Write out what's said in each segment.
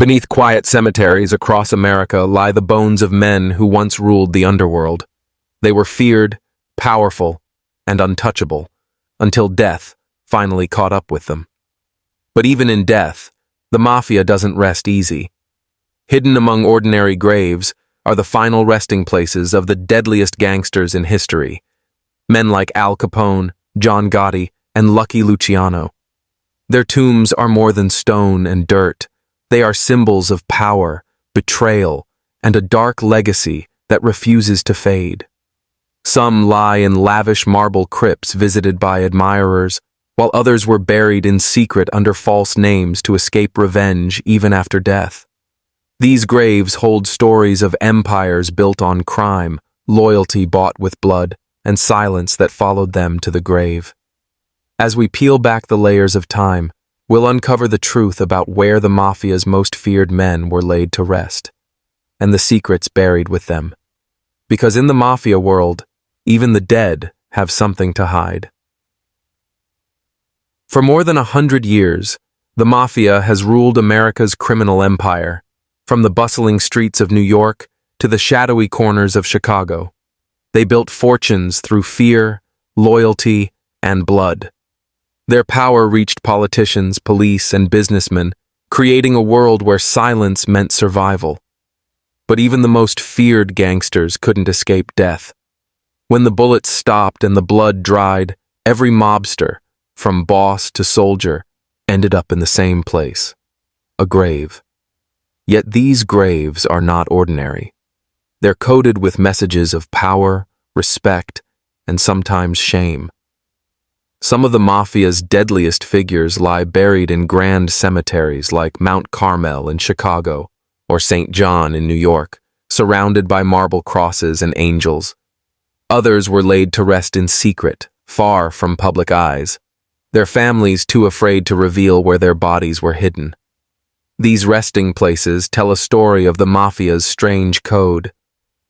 Beneath quiet cemeteries across America lie the bones of men who once ruled the underworld. They were feared, powerful, and untouchable, until death finally caught up with them. But even in death, the Mafia doesn't rest easy. Hidden among ordinary graves are the final resting places of the deadliest gangsters in history. Men like Al Capone, John Gotti, and Lucky Luciano. Their tombs are more than stone and dirt. They are symbols of power, betrayal, and a dark legacy that refuses to fade. Some lie in lavish marble crypts visited by admirers, while others were buried in secret under false names to escape revenge even after death. These graves hold stories of empires built on crime, loyalty bought with blood, and silence that followed them to the grave. As we peel back the layers of time, we'll uncover the truth about where the Mafia's most feared men were laid to rest, and the secrets buried with them. Because in the Mafia world, even the dead have something to hide. For more than 100 years, the Mafia has ruled America's criminal empire, from the bustling streets of New York to the shadowy corners of Chicago. They built fortunes through fear, loyalty, and blood. Their power reached politicians, police, and businessmen, creating a world where silence meant survival. But even the most feared gangsters couldn't escape death. When the bullets stopped and the blood dried, every mobster, from boss to soldier, ended up in the same place: a grave. Yet these graves are not ordinary. They're coated with messages of power, respect, and sometimes shame. Some of the Mafia's deadliest figures lie buried in grand cemeteries like Mount Carmel in Chicago or St. John in New York, surrounded by marble crosses and angels. Others were laid to rest in secret, far from public eyes, their families too afraid to reveal where their bodies were hidden. These resting places tell a story of the Mafia's strange code: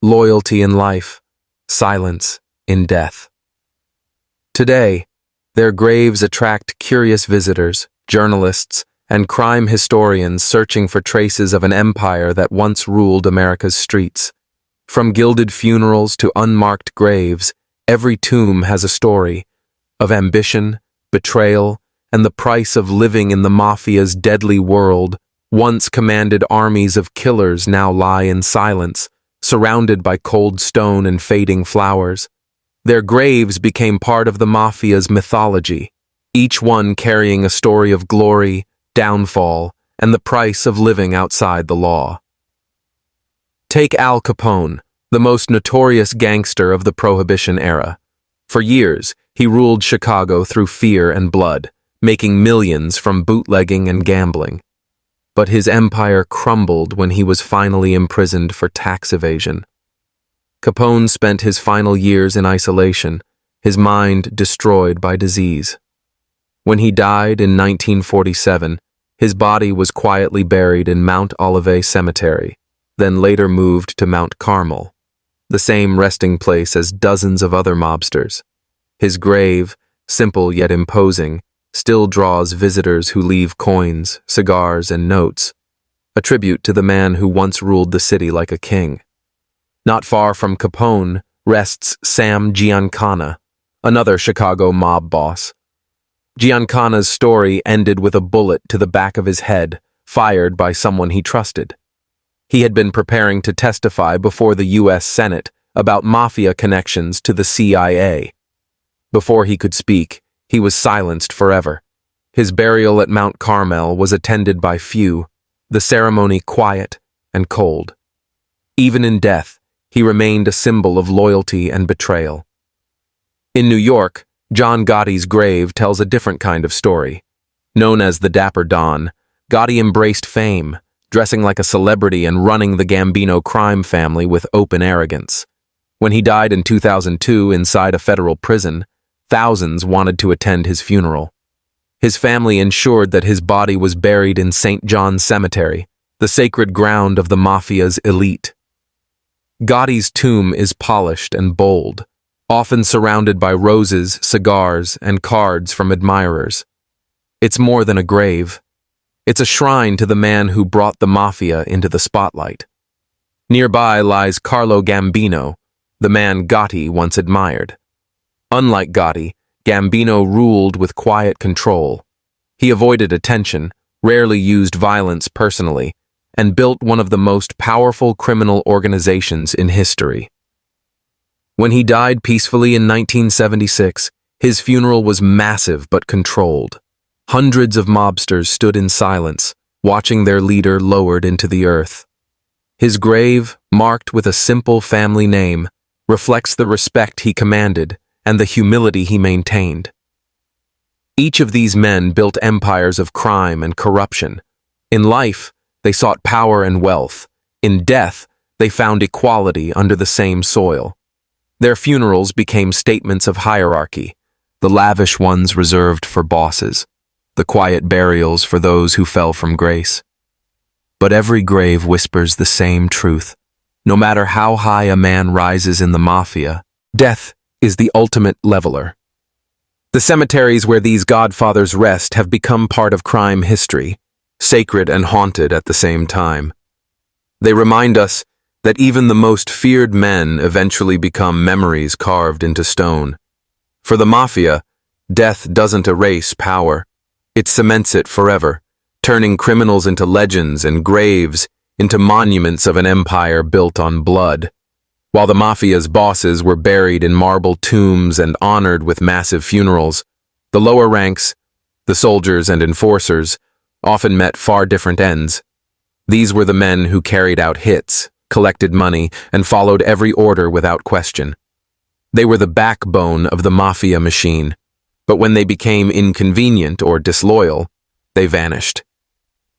loyalty in life, silence in death. Today, their graves attract curious visitors, journalists, and crime historians searching for traces of an empire that once ruled America's streets. From gilded funerals to unmarked graves, every tomb has a story of ambition, betrayal, and the price of living in the Mafia's deadly world. Once commanded armies of killers now lie in silence, surrounded by cold stone and fading flowers. Their graves became part of the Mafia's mythology, each one carrying a story of glory, downfall, and the price of living outside the law. Take Al Capone, the most notorious gangster of the Prohibition era. For years, he ruled Chicago through fear and blood, making millions from bootlegging and gambling. But his empire crumbled when he was finally imprisoned for tax evasion. Capone spent his final years in isolation, his mind destroyed by disease. When he died in 1947, his body was quietly buried in Mount Olivet Cemetery, then later moved to Mount Carmel, the same resting place as dozens of other mobsters. His grave, simple yet imposing, still draws visitors who leave coins, cigars, and notes, a tribute to the man who once ruled the city like a king. Not far from Capone rests Sam Giancana, another Chicago mob boss. Giancana's story ended with a bullet to the back of his head, fired by someone he trusted. He had been preparing to testify before the U.S. Senate about mafia connections to the CIA. Before he could speak, he was silenced forever. His burial at Mount Carmel was attended by few, the ceremony quiet and cold. Even in death, he remained a symbol of loyalty and betrayal. In New York, John Gotti's grave tells a different kind of story. Known as the Dapper Don, Gotti embraced fame, dressing like a celebrity and running the Gambino crime family with open arrogance. When he died in 2002 inside a federal prison, thousands wanted to attend his funeral. His family ensured that his body was buried in St. John's Cemetery, the sacred ground of the Mafia's elite. Gotti's tomb is polished and bold, often surrounded by roses, cigars, and cards from admirers. It's more than a grave. It's a shrine to the man who brought the Mafia into the spotlight. Nearby lies Carlo Gambino, the man Gotti once admired. Unlike Gotti, Gambino ruled with quiet control. He avoided attention, rarely used violence personally, and built one of the most powerful criminal organizations in history. When he died peacefully in 1976, his funeral was massive but controlled. Hundreds of mobsters stood in silence, watching their leader lowered into the earth. His grave, marked with a simple family name, reflects the respect he commanded and the humility he maintained. Each of these men built empires of crime and corruption. In life, they sought power and wealth. In death, they found equality under the same soil. Their funerals became statements of hierarchy, the lavish ones reserved for bosses, the quiet burials for those who fell from grace. But every grave whispers the same truth. No matter how high a man rises in the Mafia, death is the ultimate leveler. The cemeteries where these godfathers rest have become part of crime history, sacred and haunted at the same time. They remind us that even the most feared men eventually become memories carved into stone. For the Mafia, death doesn't erase power. It cements it forever, turning criminals into legends and graves into monuments of an empire built on blood. While the Mafia's bosses were buried in marble tombs and honored with massive funerals, the lower ranks, the soldiers and enforcers, often met far different ends. These were the men who carried out hits, collected money, and followed every order without question. They were the backbone of the Mafia machine, but when they became inconvenient or disloyal, they vanished.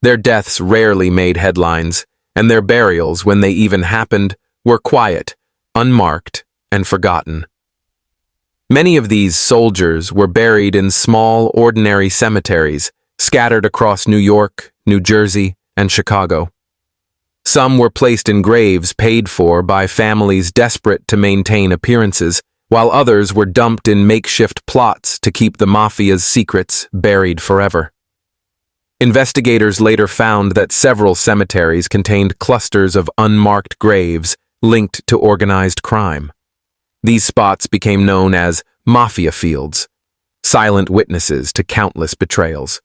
Their deaths rarely made headlines, and their burials, when they even happened, were quiet, unmarked, and forgotten. Many of these soldiers were buried in small, ordinary cemeteries scattered across New York, New Jersey, and Chicago. Some were placed in graves paid for by families desperate to maintain appearances, while others were dumped in makeshift plots to keep the Mafia's secrets buried forever. Investigators later found that several cemeteries contained clusters of unmarked graves linked to organized crime. These spots became known as Mafia fields, silent witnesses to countless betrayals.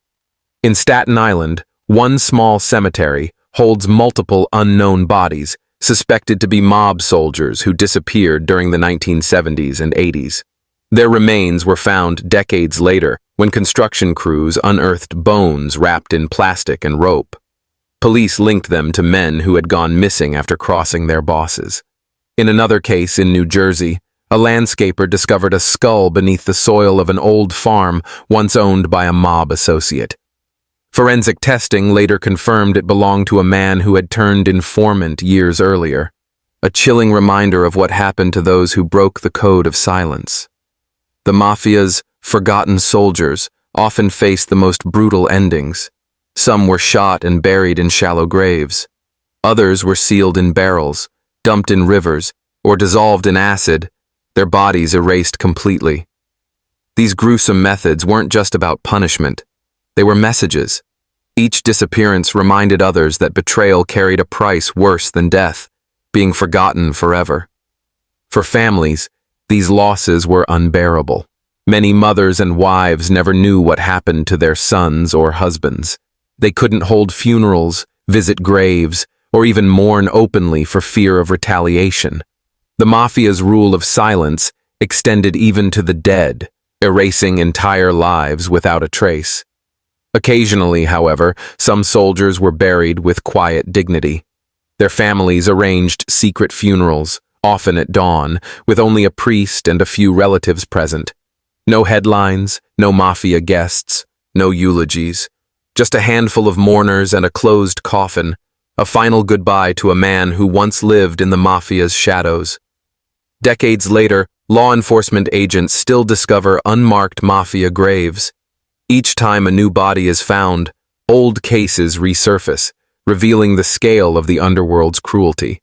In Staten Island, one small cemetery holds multiple unknown bodies suspected to be mob soldiers who disappeared during the 1970s and 80s. Their remains were found decades later when construction crews unearthed bones wrapped in plastic and rope. Police linked them to men who had gone missing after crossing their bosses. In another case in New Jersey, a landscaper discovered a skull beneath the soil of an old farm once owned by a mob associate. Forensic testing later confirmed it belonged to a man who had turned informant years earlier, a chilling reminder of what happened to those who broke the code of silence. The Mafia's forgotten soldiers often faced the most brutal endings. Some were shot and buried in shallow graves. Others were sealed in barrels, dumped in rivers, or dissolved in acid, their bodies erased completely. These gruesome methods weren't just about punishment. They were messages. Each disappearance reminded others that betrayal carried a price worse than death, being forgotten forever. For families, these losses were unbearable. Many mothers and wives never knew what happened to their sons or husbands. They couldn't hold funerals, visit graves, or even mourn openly for fear of retaliation. The Mafia's rule of silence extended even to the dead, erasing entire lives without a trace. Occasionally, however, some soldiers were buried with quiet dignity. Their families arranged secret funerals, often at dawn, with only a priest and a few relatives present. No headlines, no Mafia guests, no eulogies. Just a handful of mourners and a closed coffin, a final goodbye to a man who once lived in the Mafia's shadows. Decades later, law enforcement agents still discover unmarked Mafia graves. Each time a new body is found, old cases resurface, revealing the scale of the underworld's cruelty.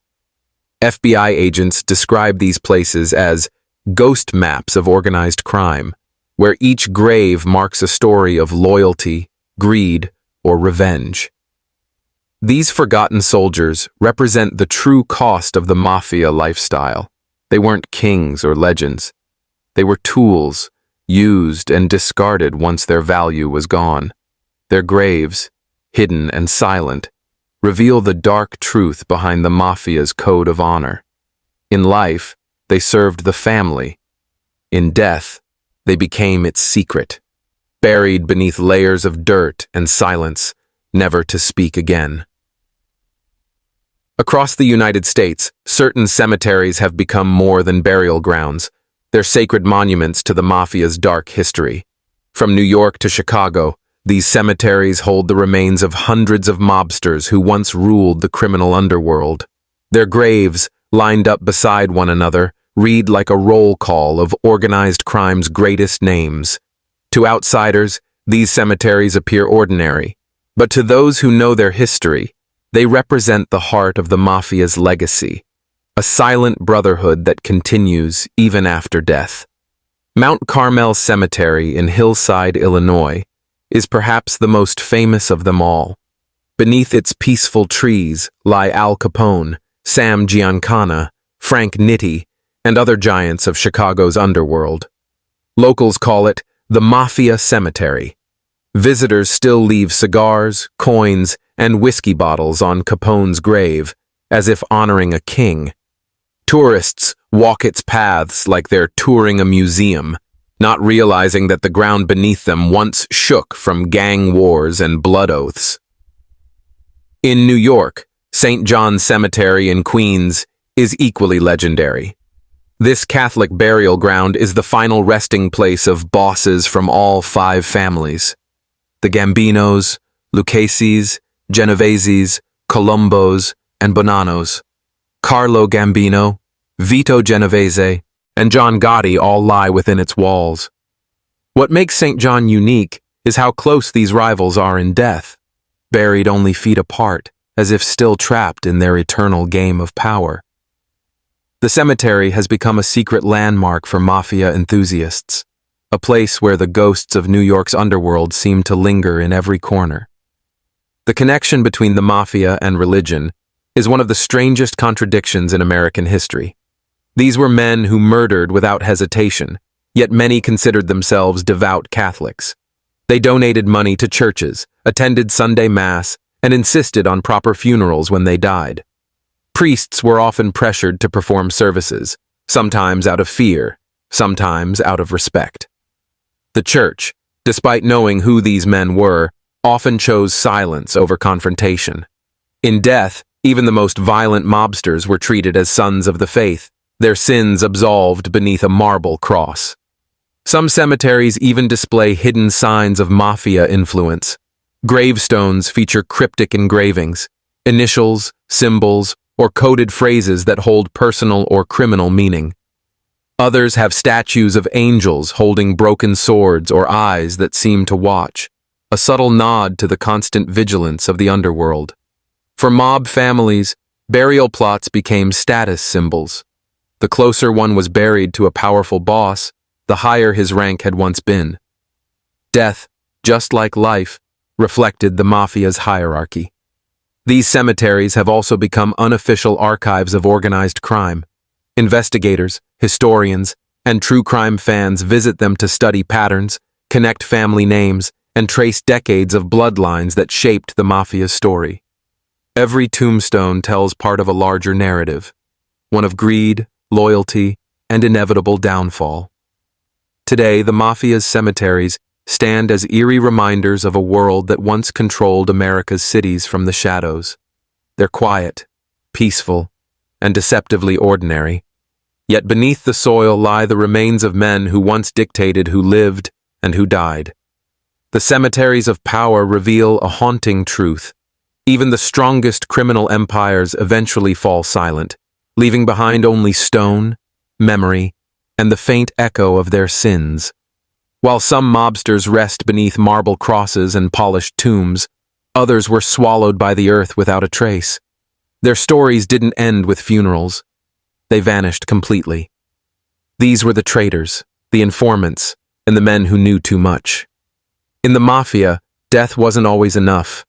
FBI agents describe these places as ghost maps of organized crime, where each grave marks a story of loyalty, greed, or revenge. These forgotten soldiers represent the true cost of the mafia lifestyle. They weren't kings or legends. They were tools, used and discarded once their value was gone. Their graves, hidden and silent, reveal the dark truth behind the mafia's code of honor. In life, they served the family. In death, they became its secret, buried beneath layers of dirt and silence, never to speak again. Across the United States, certain cemeteries have become more than burial grounds. They're sacred monuments to the mafia's dark history. From New York to Chicago, these cemeteries hold the remains of hundreds of mobsters who once ruled the criminal underworld. Their graves, lined up beside one another, read like a roll call of organized crime's greatest names. To outsiders, these cemeteries appear ordinary, but to those who know their history, they represent the heart of the mafia's legacy, a silent brotherhood that continues even after death. Mount Carmel Cemetery in Hillside, Illinois, is perhaps the most famous of them all. Beneath its peaceful trees lie Al Capone, Sam Giancana, Frank Nitti, and other giants of Chicago's underworld. Locals call it the Mafia Cemetery. Visitors still leave cigars, coins, and whiskey bottles on Capone's grave, as if honoring a king. Tourists walk its paths like they're touring a museum, not realizing that the ground beneath them once shook from gang wars and blood oaths. In New York, St. John's Cemetery in Queens is equally legendary. This Catholic burial ground is the final resting place of bosses from all 5 families. The Gambinos, Lucchese's, Genovese's, Colombos, and Bonanos. Carlo Gambino, Vito Genovese, and John Gotti all lie within its walls. What makes St. John unique is how close these rivals are in death, buried only feet apart, as if still trapped in their eternal game of power. The cemetery has become a secret landmark for mafia enthusiasts, a place where the ghosts of New York's underworld seem to linger in every corner. The connection between the mafia and religion is one of the strangest contradictions in American history. These were men who murdered without hesitation, yet many considered themselves devout Catholics. They donated money to churches, attended Sunday Mass, and insisted on proper funerals when they died. Priests were often pressured to perform services, sometimes out of fear, sometimes out of respect. The church, despite knowing who these men were, often chose silence over confrontation. In death, even the most violent mobsters were treated as sons of the faith, their sins absolved beneath a marble cross. Some cemeteries even display hidden signs of mafia influence. Gravestones feature cryptic engravings, initials, symbols, or coded phrases that hold personal or criminal meaning. Others have statues of angels holding broken swords or eyes that seem to watch, a subtle nod to the constant vigilance of the underworld. For mob families, burial plots became status symbols. The closer one was buried to a powerful boss, the higher his rank had once been. Death, just like life, reflected the mafia's hierarchy. These cemeteries have also become unofficial archives of organized crime. Investigators, historians, and true crime fans visit them to study patterns, connect family names, and trace decades of bloodlines that shaped the mafia's story. Every tombstone tells part of a larger narrative, one of greed, loyalty, and inevitable downfall. Today, the mafia's cemeteries stand as eerie reminders of a world that once controlled America's cities from the shadows. They're quiet, peaceful, and deceptively ordinary. Yet beneath the soil lie the remains of men who once dictated who lived and who died. The cemeteries of power reveal a haunting truth. Even the strongest criminal empires eventually fall silent, leaving behind only stone, memory, and the faint echo of their sins. While some mobsters rest beneath marble crosses and polished tombs, others were swallowed by the earth without a trace. Their stories didn't end with funerals. They vanished completely. These were the traitors, the informants, and the men who knew too much. In the mafia, death wasn't always enough.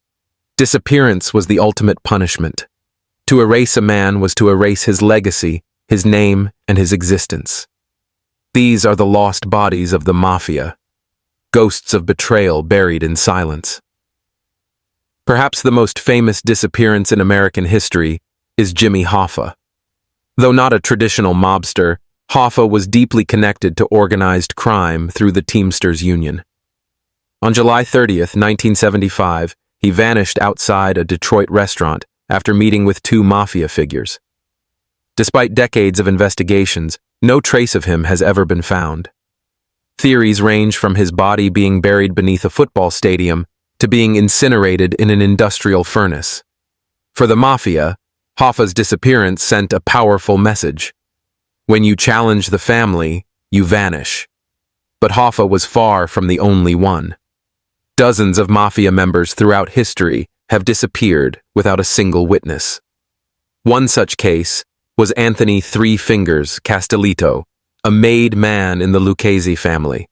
Disappearance was the ultimate punishment. To erase a man was to erase his legacy, his name, and his existence. These are the lost bodies of the Mafia, ghosts of betrayal buried in silence. Perhaps the most famous disappearance in American history is Jimmy Hoffa. Though not a traditional mobster, Hoffa was deeply connected to organized crime through the Teamsters Union. On July 30th, 1975, he vanished outside a Detroit restaurant after meeting with two mafia figures. Despite decades of investigations, no trace of him has ever been found. Theories range from his body being buried beneath a football stadium to being incinerated in an industrial furnace. For the Mafia, Hoffa's disappearance sent a powerful message. When you challenge the family, you vanish. But Hoffa was far from the only one. Dozens of Mafia members throughout history have disappeared without a single witness. One such case was Anthony Three Fingers Castellito, a made man in the Lucchese family.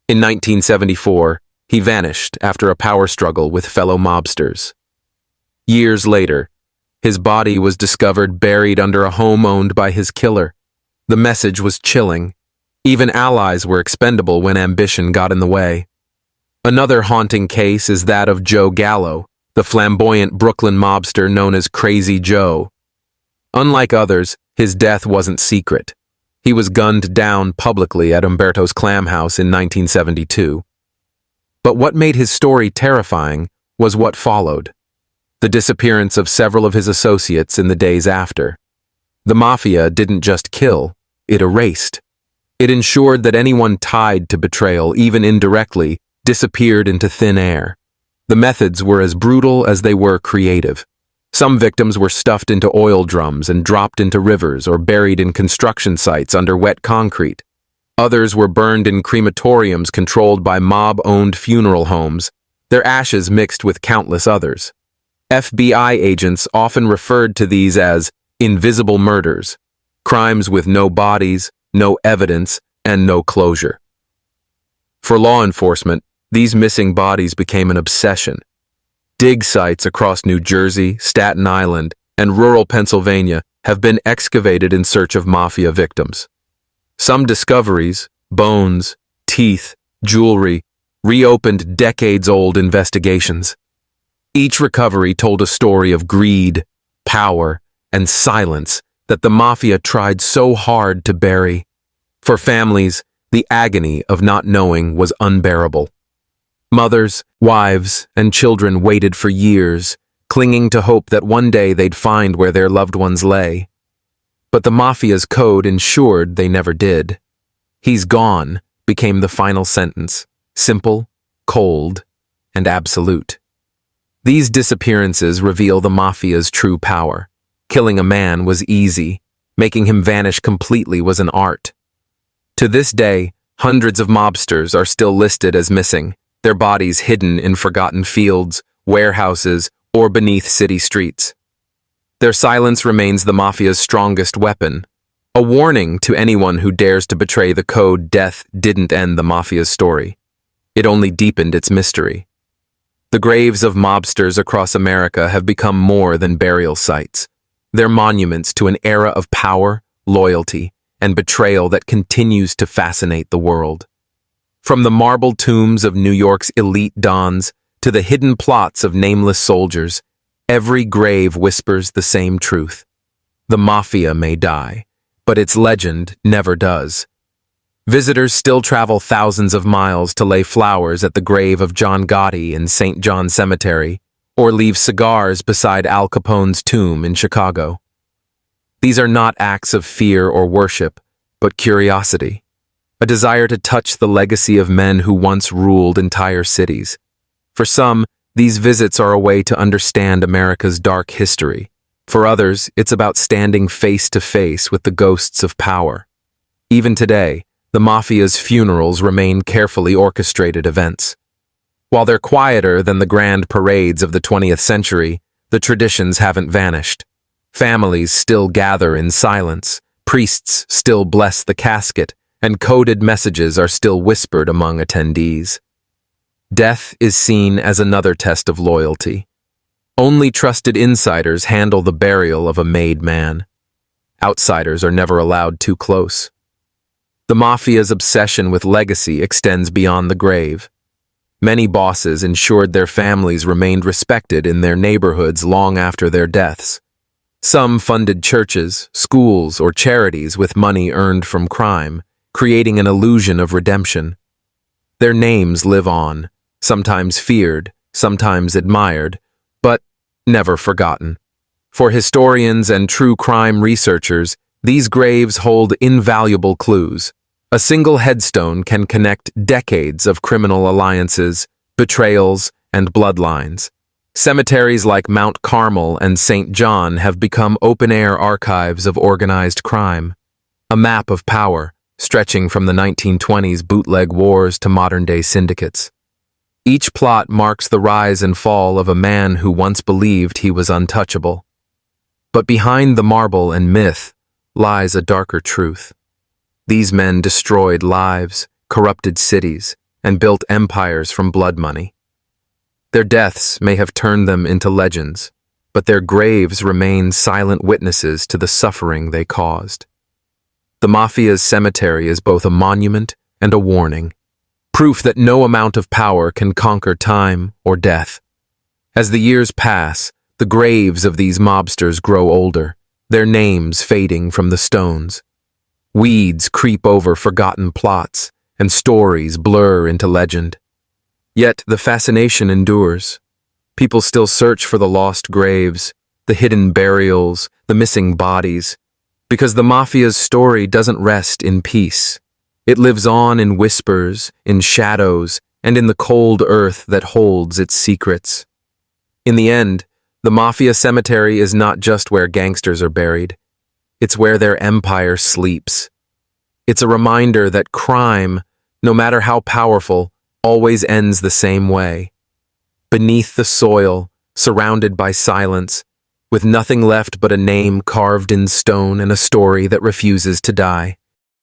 In 1974, he vanished after a power struggle with fellow mobsters. Years later, his body was discovered buried under a home owned by his killer. The message was chilling. Even allies were expendable when ambition got in the way. Another haunting case is that of Joe Gallo, the flamboyant Brooklyn mobster known as Crazy Joe. Unlike others, his death wasn't secret. He was gunned down publicly at Umberto's Clam House in 1972. But what made his story terrifying was what followed: the disappearance of several of his associates in the days after. The Mafia didn't just kill, it erased. It ensured that anyone tied to betrayal, even indirectly, disappeared into thin air. The methods were as brutal as they were creative. Some victims were stuffed into oil drums and dropped into rivers or buried in construction sites under wet concrete. Others were burned in crematoriums controlled by mob-owned funeral homes, their ashes mixed with countless others. FBI agents often referred to these as invisible murders, crimes with no bodies, no evidence, and no closure. For law enforcement, these missing bodies became an obsession. Dig sites across New Jersey, Staten Island, and rural Pennsylvania have been excavated in search of Mafia victims. Some discoveries, bones, teeth, jewelry, reopened decades-old investigations. Each recovery told a story of greed, power, and silence that the Mafia tried so hard to bury. For families, the agony of not knowing was unbearable. Mothers, wives, and children waited for years, clinging to hope that one day they'd find where their loved ones lay. But the Mafia's code ensured they never did. "He's gone" became the final sentence, simple, cold, and absolute. These disappearances reveal the Mafia's true power. Killing a man was easy. Making him vanish completely was an art. To this day, hundreds of mobsters are still listed as missing, their bodies hidden in forgotten fields, warehouses, or beneath city streets. Their silence remains the Mafia's strongest weapon, a warning to anyone who dares to betray the code. Death didn't end the Mafia's story. It only deepened its mystery. The graves of mobsters across America have become more than burial sites. They're monuments to an era of power, loyalty, and betrayal that continues to fascinate the world. From the marble tombs of New York's elite dons to the hidden plots of nameless soldiers, every grave whispers the same truth. The Mafia may die, but its legend never does. Visitors still travel thousands of miles to lay flowers at the grave of John Gotti in St. John Cemetery, or leave cigars beside Al Capone's tomb in Chicago. These are not acts of fear or worship, but curiosity, a desire to touch the legacy of men who once ruled entire cities. For some, these visits are a way to understand America's dark history. For others, it's about standing face to face with the ghosts of power. Even today, the Mafia's funerals remain carefully orchestrated events. While they're quieter than the grand parades of the 20th century, the traditions haven't vanished. Families still gather in silence, priests still bless the casket, and coded messages are still whispered among attendees. Death is seen as another test of loyalty. Only trusted insiders handle the burial of a made man. Outsiders are never allowed too close. The mafia's obsession with legacy extends beyond the grave. Many bosses ensured their families remained respected in their neighborhoods long after their deaths. Some funded churches, schools, or charities with money earned from crime, creating an illusion of redemption. Their names live on, sometimes feared, sometimes admired, but never forgotten. For historians and true crime researchers, these graves hold invaluable clues. A single headstone can connect decades of criminal alliances, betrayals, and bloodlines. Cemeteries like Mount Carmel and St. John have become open-air archives of organized crime. A map of power, stretching from the 1920s bootleg wars to modern-day syndicates. Each plot marks the rise and fall of a man who once believed he was untouchable. But behind the marble and myth lies a darker truth. These men destroyed lives, corrupted cities, and built empires from blood money. Their deaths may have turned them into legends, but their graves remain silent witnesses to the suffering they caused. The Mafia's cemetery is both a monument and a warning, proof that no amount of power can conquer time or death. As the years pass, the graves of these mobsters grow older, their names fading from the stones. Weeds creep over forgotten plots, and stories blur into legend. Yet the fascination endures. People still search for the lost graves, the hidden burials, the missing bodies, because the Mafia's story doesn't rest in peace. It lives on in whispers, in shadows, and in the cold earth that holds its secrets. In the end, the Mafia Cemetery is not just where gangsters are buried. It's where their empire sleeps. It's a reminder that crime, no matter how powerful, always ends the same way. Beneath the soil, surrounded by silence, with nothing left but a name carved in stone and a story that refuses to die.